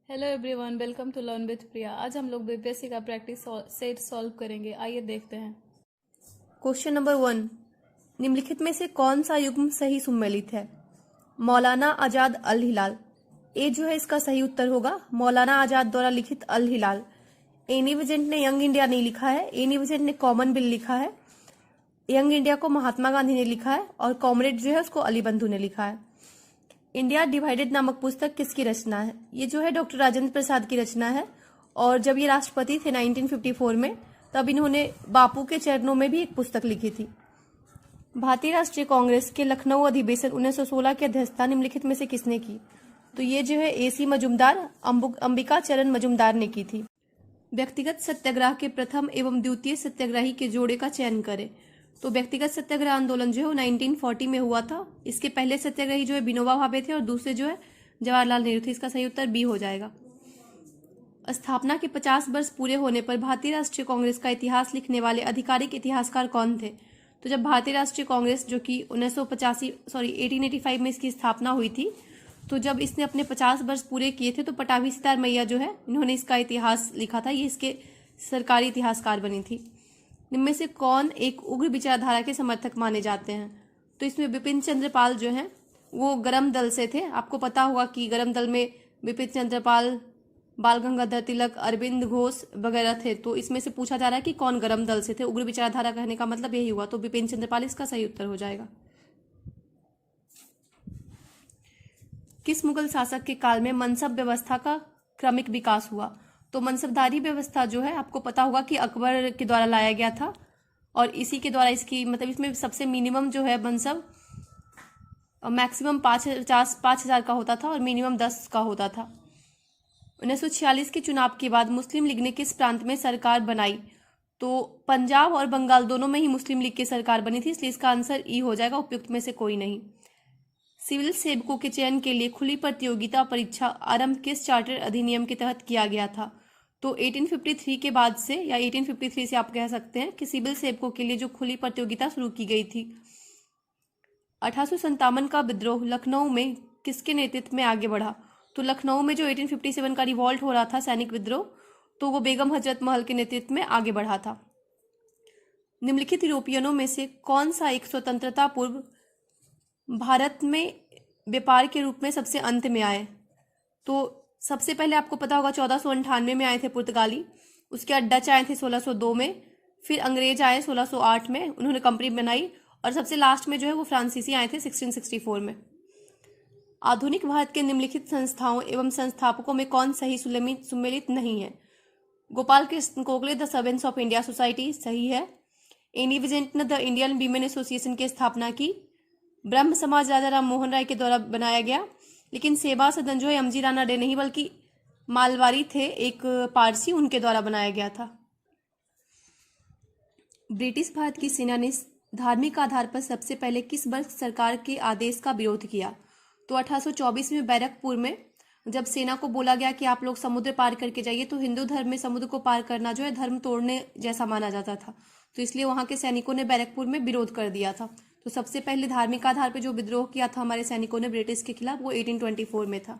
Hello everyone, welcome to learn with Priya. आज हम लोग बीपीएससी का प्रैक्टिस सेट सॉल्व करेंगे। आइए देखते हैं। Question number 1। निम्नलिखित में से कौन सा युग्म सही सुमेलित है? मौलाना आजाद अल हिलाल। ए जो है इसका सही उत्तर होगा मौलाना आजाद द्वारा लिखित अल हिलाल। एनी बेजेंट ने यंग इंडिया नहीं लिखा है, एनी बेजेंट ने कॉमन बिल लिखा है। यंग इंडिया को महात्मा गांधी ने लिखा है और कॉमरेड जो है उसको अली बंधु ने लिखा है। इंडिया डिवाइडेड नामक पुस्तक किसकी रचना है? ये जो है डॉक्टर राजेंद्र प्रसाद की रचना है। और जब ये राष्ट्रपति थे 1954 में, तब इन्होंने बापू के चरणों में भी एक पुस्तक लिखी थी। भारतीय राष्ट्रीय कांग्रेस के लखनऊ अधिवेशन 1916 की अध्यक्षता निम्नलिखित में से किसने की? तो ये जो है एसी मजूमदार, अंबिका चरण मजूमदार ने की थी। व्यक्तिगत सत्याग्रह के प्रथम एवं द्वितीय सत्याग्रही के जोड़े का चयन करें। तो व्यक्तिगत सत्याग्रह आंदोलन जो है वो 1940 में हुआ था। इसके पहले सत्याग्रही जो है विनोबा भावे थे और दूसरे जो है जवाहरलाल नेहरू थे। इसका सही उत्तर बी हो जाएगा। स्थापना के 50 वर्ष पूरे होने पर भारतीय राष्ट्रीय कांग्रेस का इतिहास लिखने वाले आधिकारिक इतिहासकार कौन थे? तो जब भारतीय राष्ट्रीय कांग्रेस जो कि 1885 में इसकी स्थापना हुई थी, तो जब इसने अपने 50 वर्ष पूरे किए थे तो पटाभी सितार मैया जो है इन्होंने इसका इतिहास लिखा था। ये इसके सरकारी इतिहासकार बनी थी। इनमें से कौन एक उग्र विचारधारा के समर्थक माने जाते हैं? तो इसमें बिपिन चंद्र पाल जो हैं वो गरम दल से थे। आपको पता होगा कि गरम दल में बिपिन चंद्र पाल, बाल गंगाधर तिलक, अरविंद घोष वगैरह थे। तो इसमें से पूछा जा रहा है कि कौन गरम दल से थे। उग्र विचारधारा कहने का मतलब यही हुआ, तो बिपिन चंद्र पाल इसका सही उत्तर हो जाएगा। किस मुगल शासक के काल में मनसब व्यवस्था का क्रमिक विकास हुआ? तो मनसबदारी व्यवस्था जो है आपको पता होगा कि अकबर के द्वारा लाया गया था और इसी के द्वारा इसकी मतलब इसमें सबसे मिनिमम जो है मनसब मैक्सिमम 5,000 का होता था और मिनिमम 10 का होता था। 1946 के चुनाव के बाद मुस्लिम लीग ने किस प्रांत में सरकार बनाई? तो पंजाब और बंगाल दोनों में ही मुस्लिम लीग की सरकार बनी थी, इसलिए इसका आंसर ई हो जाएगा, उपयुक्त में से कोई नहीं। सिविल सेवकों के चयन के लिए खुली प्रतियोगिता परीक्षा आरंभ किस चार्टर अधिनियम के तहत किया गया था? तो 1853 के बाद से या 1853 से आप कह सकते हैं कि सिविल सेवकों के लिए जो खुली प्रतियोगिता शुरू की गई थी। 1857 का विद्रोह लखनऊ में किसके नेतृत्व में आगे बढ़ा? तो लखनऊ में जो 1857 का रिवॉल्ट हो रहा था, सैनिक विद्रोह, तो वो बेगम हजरत महल के नेतृत्व में आगे बढ़ा था। निम्नलिखित यूरोपियनों में से कौन सा एक स्वतंत्रता पूर्व भारत में व्यापार के रूप में सबसे अंत में आए? तो सबसे पहले आपको पता होगा 1498 में आए थे पुर्तगाली, उसके बाद डच आए थे 1602 में, फिर अंग्रेज आए 1608 में, उन्होंने कंपनी बनाई, और सबसे लास्ट में जो है वो फ्रांसीसी आए थे 1664 में। आधुनिक भारत के निम्नलिखित संस्थाओं एवं संस्थापकों में कौन सही सुमेलित नहीं है? Gopal Krishna Gokhale the servants of India society सही है। एनी बेजेंट ने द इंडियन वीमेन एसोसिएशन की स्थापना की। ब्रह्म समाज राजा राम मोहन राय के द्वारा बनाया गया। लेकिन सेवा सदन जो है एमजी राणा डे नहीं बल्कि मालवारी थे एक पारसी, उनके द्वारा बनाया गया था। ब्रिटिश भारत की सेना ने धार्मिक आधार पर सबसे पहले किस वर्ष सरकार के आदेश का विरोध किया? तो 1824 में बैरकपुर में जब सेना को बोला गया कि आप लोग समुद्र पार करके जाइए, तो हिंदू धर्म में समुद्र को पार करना जो है धर्म तोड़ने जैसा माना जाता था, तो इसलिए वहां के सैनिकों ने बैरकपुर में विरोध कर दिया था। तो सबसे पहले धार्मिक आधार पर जो विद्रोह किया था हमारे सैनिकों ने ब्रिटिश के खिलाफ, वो 1824 में था।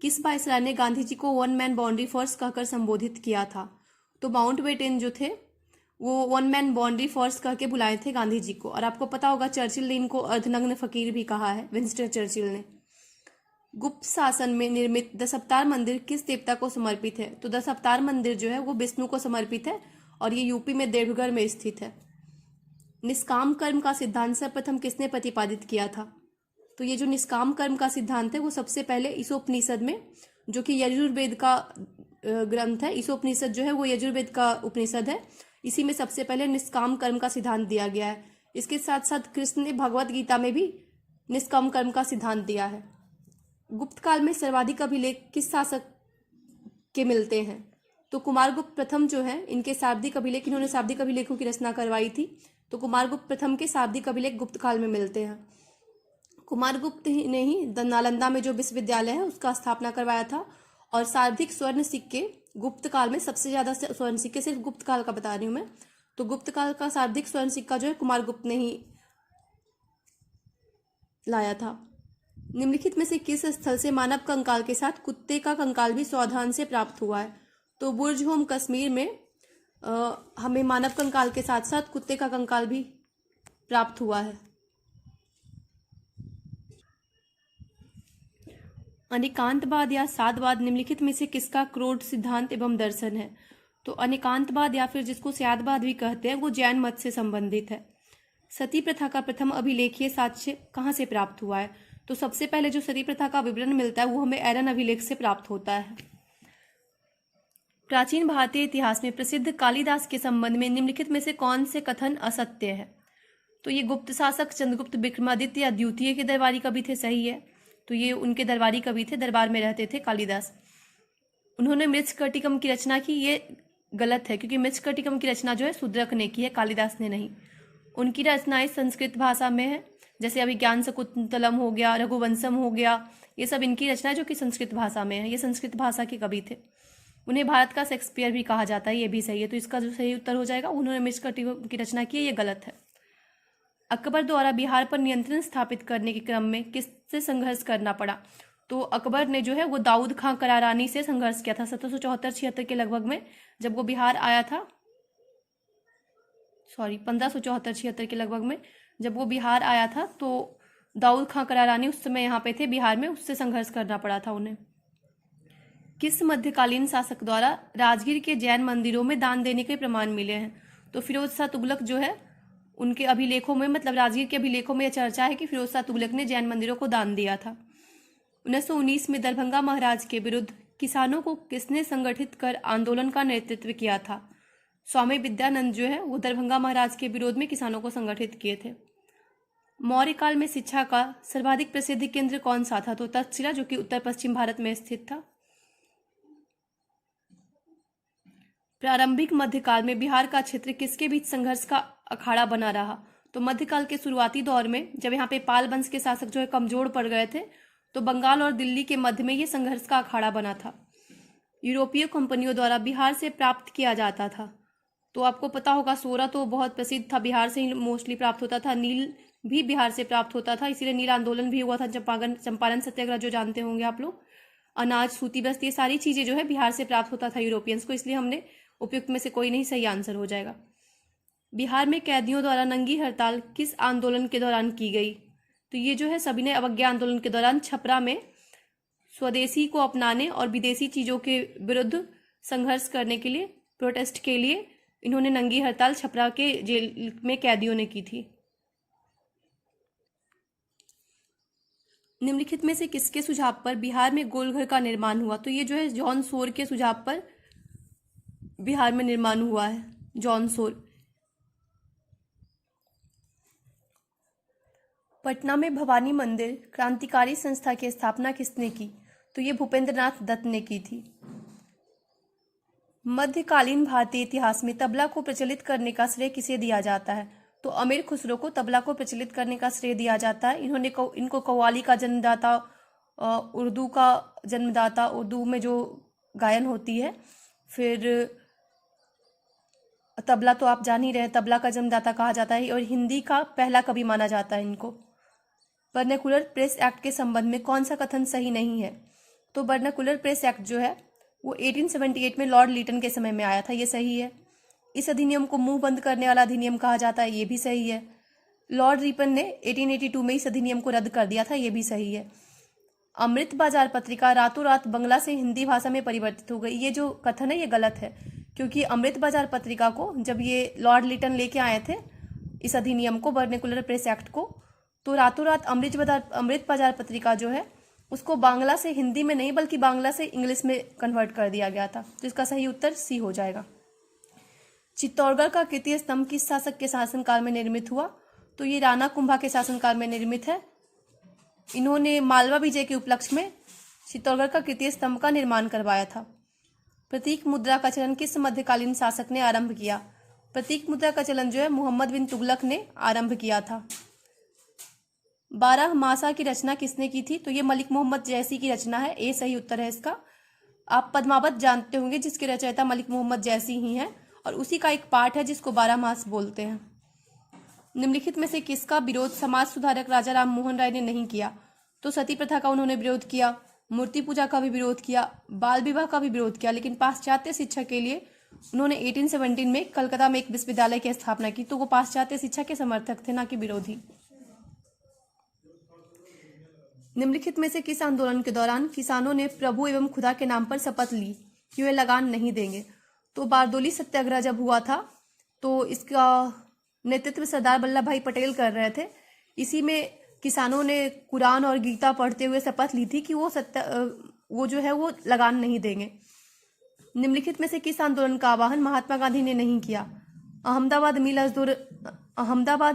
किस वायसराय ने गांधी जी को वन मैन बाउंड्री फोर्स कहकर संबोधित किया था? तो माउंटबेटन जो थे वो वन मैन बाउंड्री फोर्स कह के बुलाए थे गांधी जी को। और आपको पता होगा चर्चिल ने इनको अर्धनग्न फकीर भी कहा है, विंस्टन चर्चिल ने। गुप्त शासन में निर्मित दशावतार मंदिर किस देवता को समर्पित है? तो दशावतार मंदिर जो है वो विष्णु को समर्पित है और ये यूपी में देवघर में स्थित है। निष्काम कर्म का सिद्धांत सर्वप्रथम किसने प्रतिपादित किया था? तो ये जो निष्काम कर्म का सिद्धांत है वो सबसे पहले ईशोपनिषद में, जो कि यजुर्वेद का ग्रंथ है, ईशोपनिषद जो है वो यजुर्वेद का उपनिषद है, इसी में सबसे पहले निष्काम कर्म का सिद्धांत दिया गया है। इसके साथ साथ कृष्ण ने भगवत गीता में भी निष्काम कर्म का सिद्धांत दिया है। गुप्त काल में सर्वाधिक अभिलेख किस शासक के मिलते हैं? तो कुमारगुप्त प्रथम जो है इनके शाब्दिक अभिलेख, इन्होंने शाब्दिक अभिलेखों की रचना करवाई थी, तो कुमारगुप्त प्रथम के शाब्दिक अभिलेख गुप्त काल में मिलते हैं। कुमारगुप्त ने ही नालंदा में जो विश्वविद्यालय है उसका स्थापना करवाया था। और सर्वाधिक स्वर्ण सिक्के गुप्त काल में, सबसे ज्यादा स्वर्ण सिक्के सिर्फ गुप्त काल का बता रही हूं मैं, तो गुप्त काल का सर्वाधिक स्वर्ण सिक्का जो है कुमारगुप्त ने ही लाया था। निम्नलिखित में से किस स्थल से मानव कंकाल के साथ कुत्ते का कंकाल भी सावधान से प्राप्त हुआ है? तो बुर्ज होम कश्मीर में हमें मानव कंकाल के साथ साथ कुत्ते का कंकाल भी प्राप्त हुआ है। अनेकांतवाद या सादवाद निम्नलिखित में से किसका क्रोध सिद्धांत एवं दर्शन है? तो अनेकांतवाद या फिर जिसको स्यादवाद भी कहते हैं वो जैन मत से संबंधित है। सती प्रथा का प्रथम अभिलेखीय साक्ष्य कहाँ से प्राप्त हुआ है? तो सबसे पहले जो सती प्रथा का विवरण मिलता है वो हमें एरन अभिलेख से प्राप्त होता है। प्राचीन भारतीय इतिहास में प्रसिद्ध कालिदास के संबंध में निम्नलिखित में से कौन से कथन असत्य है? तो ये गुप्त शासक चंद्रगुप्त विक्रमादित्य या द्वितीय के दरबारी कवि थे, सही है। तो ये उनके दरबारी कवि थे, दरबार में रहते थे कालिदास। उन्होंने मृच्छकटिकम की रचना की, ये गलत है क्योंकि मृच्छकटिकम की रचना जो है शूद्रक ने की है, कालिदास ने नहीं। उनकी रचनाएं संस्कृत भाषा में है, जैसे अभिज्ञान शकुंतलम हो गया, रघुवंशम हो गया, ये सब इनकी रचना जो कि संस्कृत भाषा में है। ये संस्कृत भाषा के कवि थे। उन्हें भारत का शेक्सपियर भी कहा जाता है, ये भी सही है। तो इसका जो सही उत्तर हो जाएगा, उन्होंने मृच्छकटिकम की रचना की है, ये गलत है। अकबर द्वारा बिहार पर नियंत्रण स्थापित करने के क्रम में किससे संघर्ष करना पड़ा? तो अकबर ने जो है वो दाऊद खां करारानी से संघर्ष किया था 1774-76 के लगभग में, जब वो बिहार आया था। 1574-76 के लगभग में जब वो बिहार आया था, तो दाऊद खां करारानी उस समय यहाँ पे थे बिहार में, उससे संघर्ष करना पड़ा था उन्हें। किस मध्यकालीन शासक द्वारा राजगीर के जैन मंदिरों में दान देने के प्रमाण मिले हैं? तो फिरोज शाह तुगलक जो है उनके अभिलेखों में, मतलब राजगीर के अभिलेखों में यह चर्चा है कि फिरोज शाह तुगलक ने जैन मंदिरों को दान दिया था। 1919 में दरभंगा महाराज के विरुद्ध किसानों को किसने संगठित कर आंदोलन का नेतृत्व किया था? स्वामी विद्यानंद जो है वो दरभंगा महाराज के विरोध में किसानों को संगठित किए थे। मौर्य काल में शिक्षा का सर्वाधिक प्रसिद्ध केंद्र कौन सा था? तो तक्षशिला, जो कि उत्तर पश्चिम भारत में स्थित था। प्रारंभिक मध्यकाल में बिहार का क्षेत्र किसके बीच संघर्ष का अखाड़ा बना रहा? तो मध्यकाल के शुरुआती दौर में जब यहाँ पे पाल वंश के शासक जो है कमजोर पड़ गए थे, तो बंगाल और दिल्ली के मध्य में ये संघर्ष का अखाड़ा बना था। यूरोपीय कंपनियों द्वारा बिहार से प्राप्त किया जाता था। तो आपको पता होगा सोरा तो बहुत प्रसिद्ध था, बिहार से ही मोस्टली प्राप्त होता था। नील भी बिहार से प्राप्त होता था, इसीलिए नील आंदोलन भी हुआ था, चंपारण सत्याग्रह जो जानते होंगे आप लोग। अनाज, सूती वस्त्र, ये सारी चीजें जो है बिहार से प्राप्त होता था यूरोपियंस को, इसलिए हमने उपयुक्त में से कोई नहीं सही आंसर हो जाएगा। बिहार में कैदियों द्वारा नंगी हड़ताल किस आंदोलन के दौरान की गई? तो ये जो है सविनय अवज्ञा आंदोलन के दौरान छपरा में स्वदेशी को अपनाने और विदेशी चीजों के विरुद्ध संघर्ष करने के लिए, प्रोटेस्ट के लिए इन्होंने नंगी हड़ताल छपरा के जेल में कैदियों ने की थी। निम्नलिखित में से किसके सुझाव पर बिहार में गोलघर का निर्माण हुआ? तो ये जो है जॉन सोर के सुझाव पर बिहार में निर्माण हुआ है, जॉन सोर। पटना में भवानी मंदिर क्रांतिकारी संस्था की स्थापना किसने की? तो ये भूपेंद्रनाथ दत्त ने की थी। मध्यकालीन भारतीय इतिहास में तबला को प्रचलित करने का श्रेय किसे दिया जाता है? तो अमीर खुसरो को तबला को प्रचलित करने का श्रेय दिया जाता है। इनको कव्वाली का जन्मदाता, उर्दू का जन्मदाता, उर्दू में जो गायन होती है, फिर तबला तो आप जान ही रहे, तबला का जन्मदाता कहा जाता है, और हिंदी का पहला कवि माना जाता है इनको। वर्नाकुलर प्रेस एक्ट के संबंध में कौन सा कथन सही नहीं है? तो वर्नाकुलर प्रेस एक्ट जो है वो 1878 में लॉर्ड लीटन के समय में आया था, ये सही है। इस अधिनियम को मुंह बंद करने वाला अधिनियम कहा जाता है, ये भी सही है। लॉर्ड रिपन ने 1882 में इस अधिनियम को रद्द कर दिया था, ये भी सही है। अमृत बाजार पत्रिका रातों रात बंगला से हिंदी भाषा में परिवर्तित हो गई, ये जो कथन है ये गलत है, क्योंकि अमृत बाजार पत्रिका को जब ये लॉर्ड लिटन लेके आए थे इस अधिनियम को, वर्नाकुलर प्रेस एक्ट को, तो रातों रात अमृत बाजार पत्रिका जो है उसको बांग्ला से हिंदी में नहीं बल्कि बांग्ला से इंग्लिश में कन्वर्ट कर दिया गया था। तो इसका सही उत्तर सी हो जाएगा। चित्तौड़गढ़ का कृतीय स्तंभ किस शासक के शासनकाल में निर्मित हुआ? तो ये राणा कुंभा के शासनकाल में निर्मित है। इन्होंने मालवा विजय के उपलक्ष्य में चित्तौड़गढ़ का कृतीय स्तंभ का निर्माण करवाया था। प्रतीक मुद्रा का चलन किस मध्यकालीन शासक ने आरंभ किया? प्रतीक मुद्रा का चलन जो है मोहम्मद बिन तुगलक ने आरंभ किया था। 12 मासा की रचना किसने की थी? तो ये मलिक मोहम्मद जैसी की रचना है, ए सही उत्तर है इसका। आप पद्मावत जानते होंगे जिसके रचयिता मलिक मोहम्मद जैसी ही हैं, और उसी का एक पाठ है जिसको 12 मास बोलते हैं। निम्नलिखित में से किसका विरोध समाज सुधारक राजा राम मोहन राय ने नहीं किया? तो तो सती प्रथा का उन्होंने विरोध किया, मूर्ति पूजा का भी विरोध किया, बाल विवाह का भी विरोध किया। लेकिन पाश्चात्य शिक्षा के लिए उन्होंने 1817 में कलकत्ता में एक विश्वविद्यालय की स्थापना की। तो वो पाश्चात्य शिक्षा के समर्थक थे, ना कि विरोधी। निम्नलिखित में से किस आंदोलन के दौरान किसानों ने प्रभु एवं खुदा के नाम पर शपथ ली कि वे लगान नहीं देंगे? तो बारदोली सत्याग्रह जब हुआ था तो इसका नेतृत्व सरदार वल्लभ भाई पटेल कर रहे थे। इसी में किसानों ने कुरान और गीता पढ़ते हुए शपथ ली थी कि वो जो है वो लगान नहीं देंगे। निम्नलिखित में से किस आंदोलन का आह्वान महात्मा गांधी ने नहीं किया? अहमदाबाद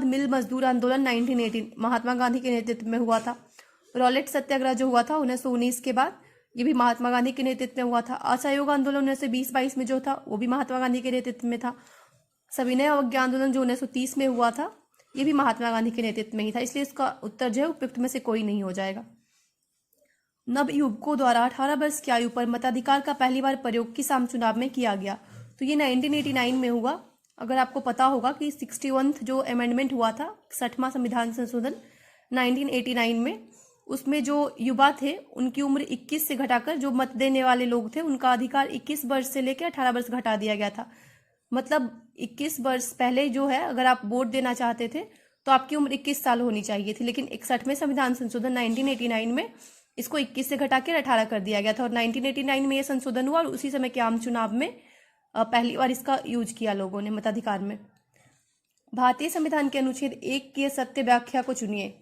मिल मजदूर आंदोलन 1918 महात्मा गांधी के नेतृत्व में हुआ था। रॉलेट सत्याग्रह जो हुआ था 1919 के बाद, ये भी महात्मा गांधी के नेतृत्व में हुआ था। असहयोग आंदोलन 1920-22 में जो था वो भी महात्मा गांधी के नेतृत्व में था। सविनय अवज्ञा आंदोलन जो 1930 में हुआ था ये भी महात्मा गांधी के नेतृत्व में ही था। इसलिए इसका उत्तर जो है उपयुक्त में से कोई नहीं हो जाएगा। नवयुवकों द्वारा 18 वर्ष की आयु पर मताधिकार का पहली बार प्रयोग किस आम चुनाव में किया गया? तो ये 1989 में हुआ। अगर आपको पता होगा कि 61th जो अमेंडमेंट हुआ था, 60वां संविधान संशोधन 1989 में, उसमें जो युवा थे उनकी उम्र 21 से घटाकर जो मत देने वाले लोग थे उनका अधिकार 21 वर्ष से लेकर 18 वर्ष घटा दिया गया था। मतलब 21 वर्ष पहले जो है अगर आप वोट देना चाहते थे तो आपकी उम्र 21 साल होनी चाहिए थी। लेकिन 61वें संविधान संशोधन 1989 में इसको 21 से घटाकर 18 कर दिया गया था और 1989 में यह संशोधन हुआ और उसी समय के आम चुनाव में पहली बार इसका यूज किया लोगों ने मताधिकार में। भारतीय संविधान के अनुच्छेद 1 की सत्य व्याख्या को चुनिए।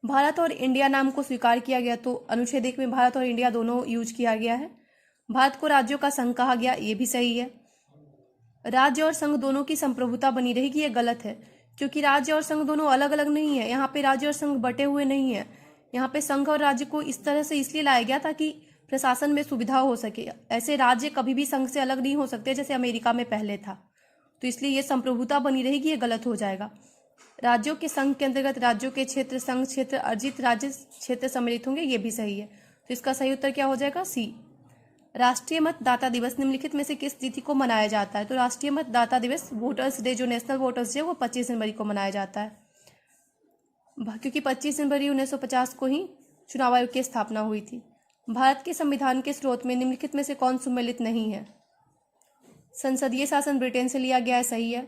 भारत और इंडिया नाम को स्वीकार किया गया, तो अनुच्छेद 1 में भारत और इंडिया दोनों यूज किया गया है। भारत को राज्यों का संघ कहा गया, ये भी सही है। राज्य और संघ दोनों की संप्रभुता बनी रहेगी, ये गलत है, क्योंकि राज्य और संघ दोनों अलग अलग नहीं है। यहाँ पे राज्य और संघ बटे हुए नहीं है। यहाँ पे संघ और राज्य को इस तरह से इसलिए लाया गया ताकि प्रशासन में सुविधा हो सके। ऐसे राज्य कभी भी संघ से अलग नहीं हो सकते जैसे अमेरिका में पहले था। तो इसलिए ये संप्रभुता बनी रहेगी, ये गलत हो जाएगा। राज्यों के संघ के अंतर्गत राज्यों के क्षेत्र, संघ क्षेत्र, अर्जित राज्य क्षेत्र सम्मिलित होंगे, ये भी सही है। तो इसका सही उत्तर क्या हो जाएगा? सी। राष्ट्रीय मतदाता दिवस निम्नलिखित में से किस तिथि को मनाया जाता है? तो राष्ट्रीय मतदाता दिवस, वोटर्स डे, जो नेशनल वोटर्स डे, वो 25 जनवरी को मनाया जाता है, क्योंकि 25 जनवरी 1950 को ही चुनाव आयोग की स्थापना हुई थी। भारत के संविधान के स्रोत में निम्नलिखित में से कौन सम्मिलित नहीं है? संसदीय शासन ब्रिटेन से लिया गया है, सही है।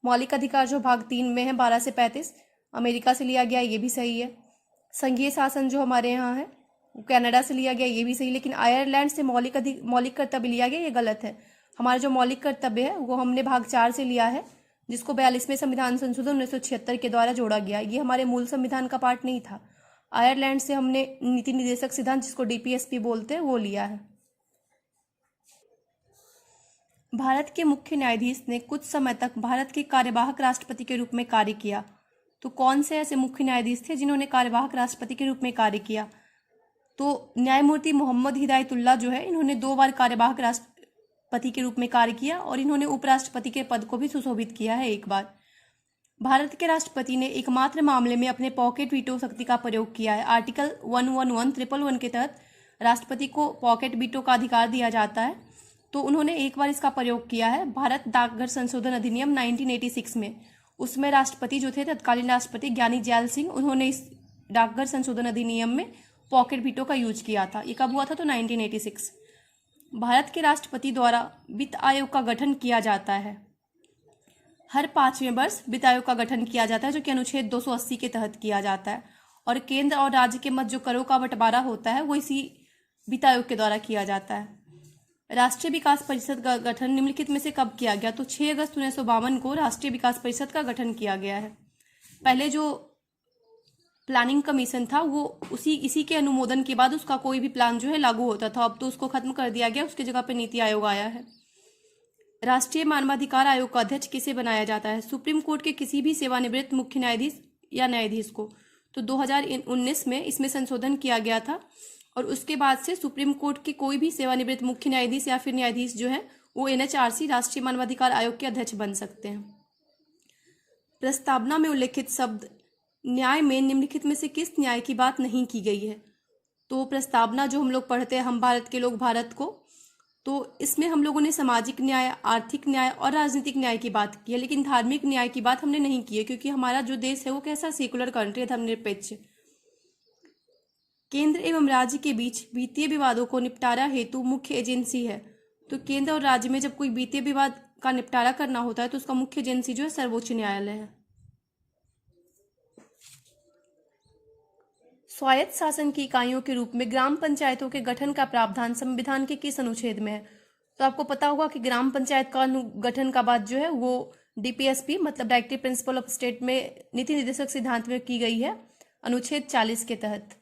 मौलिक अधिकार जो भाग 3 में है 12 से 35 अमेरिका से लिया गया है, ये भी सही है। संघीय शासन जो हमारे यहाँ है वो कनाडा से लिया गया, ये भी सही। लेकिन आयरलैंड से मौलिक कर्तव्य लिया गया, ये गलत है। हमारा जो मौलिक कर्तव्य है वो हमने भाग 4 से लिया है, जिसको 42वें संविधान संशोधन 1976 के द्वारा जोड़ा गया। ये हमारे मूल संविधान का पार्ट नहीं था। आयरलैंड से हमने नीति निर्देशक सिद्धांत, जिसको डीपीएसपी बोलते हैं, वो लिया है। भारत के मुख्य न्यायाधीश ने कुछ समय तक भारत के कार्यवाहक राष्ट्रपति के रूप में कार्य किया। तो कौन से ऐसे मुख्य न्यायाधीश थे जिन्होंने कार्यवाहक राष्ट्रपति के रूप में कार्य किया? तो न्यायमूर्ति मोहम्मद हिदायतुल्लाह जो है, इन्होंने 2 बार कार्यवाहक राष्ट्रपति के रूप में कार्य किया और इन्होंने उपराष्ट्रपति के पद को भी सुशोभित किया है 1 बार। भारत के राष्ट्रपति ने एकमात्र मामले में अपने पॉकेट वीटो शक्ति का प्रयोग किया है। आर्टिकल 111 के तहत राष्ट्रपति को पॉकेट वीटो का अधिकार दिया जाता है, तो उन्होंने 1 बार इसका प्रयोग किया है, भारत डाकघर संशोधन अधिनियम 1986 में। उसमें राष्ट्रपति जो थे, तत्कालीन राष्ट्रपति ज्ञानी जैल सिंह, उन्होंने इस डाकघर संशोधन अधिनियम में पॉकेट वीटो का यूज किया था। ये कब हुआ था? तो 1986। भारत के राष्ट्रपति द्वारा वित्त आयोग का गठन किया जाता है। हर 5वें वर्ष वित्त आयोग का गठन किया जाता है, जो कि अनुच्छेद 280 के तहत किया जाता है। और केंद्र और राज्य के मध्य जो करों का बंटवारा होता है वो इसी वित्त आयोग के द्वारा किया जाता है। राष्ट्रीय विकास परिषद का गठन निम्नलिखित में से कब किया गया? तो 6 अगस्त 1952 को राष्ट्रीय विकास परिषद का गठन किया गया है। पहले जो प्लानिंग कमीशन था वो इसी के अनुमोदन के बाद उसका कोई भी प्लान जो है लागू होता था। अब तो उसको खत्म कर दिया गया, उसकी जगह पे नीति आयोग आया है। राष्ट्रीय मानवाधिकार आयोग का अध्यक्ष किसे बनाया जाता है? सुप्रीम कोर्ट के किसी भी सेवानिवृत्त मुख्य न्यायाधीश या न्यायाधीश को। तो 2019 में इसमें संशोधन किया गया था और उसके बाद से सुप्रीम कोर्ट के कोई भी सेवानिवृत्त मुख्य न्यायाधीश या फिर न्यायाधीश जो है वो NHRC राष्ट्रीय मानवाधिकार आयोग के अध्यक्ष बन सकते हैं। प्रस्तावना में उल्लेखित शब्द न्याय में निम्नलिखित में से किस न्याय की बात नहीं की गई है? तो प्रस्तावना जो हम लोग पढ़ते हैं, हम भारत के लोग भारत को, तो इसमें हम लोगों ने सामाजिक न्याय, आर्थिक न्याय और राजनीतिक न्याय की बात की है, लेकिन धार्मिक न्याय की बात हमने नहीं की है, क्योंकि हमारा जो देश है वो कैसा सेकुलर कंट्री है, धर्मनिरपेक्ष। केंद्र एवं राज्य के बीच वित्तीय विवादों को निपटारा हेतु मुख्य एजेंसी है। तो केंद्र और राज्य में जब कोई वित्तीय विवाद का निपटारा करना होता है तो उसका मुख्य एजेंसी जो है सर्वोच्च न्यायालय है। स्वायत्त शासन की इकाइयों के रूप में ग्राम पंचायतों के गठन का प्रावधान संविधान के किस अनुच्छेद में है? तो आपको पता होगा कि ग्राम पंचायत का गठन का बात जो है वो डीपीएसपी मतलब डायरेक्टिव प्रिंसिपल ऑफ स्टेट में नीति निर्देशक सिद्धांत में की गई है, अनुच्छेद 40 के तहत।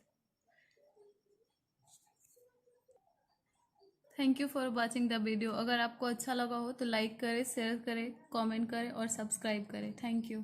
Thank you for watching the video. अगर आपको अच्छा लगा हो तो लाइक करें, शेयर करें, कमेंट करें और सब्सक्राइब करें। Thank you.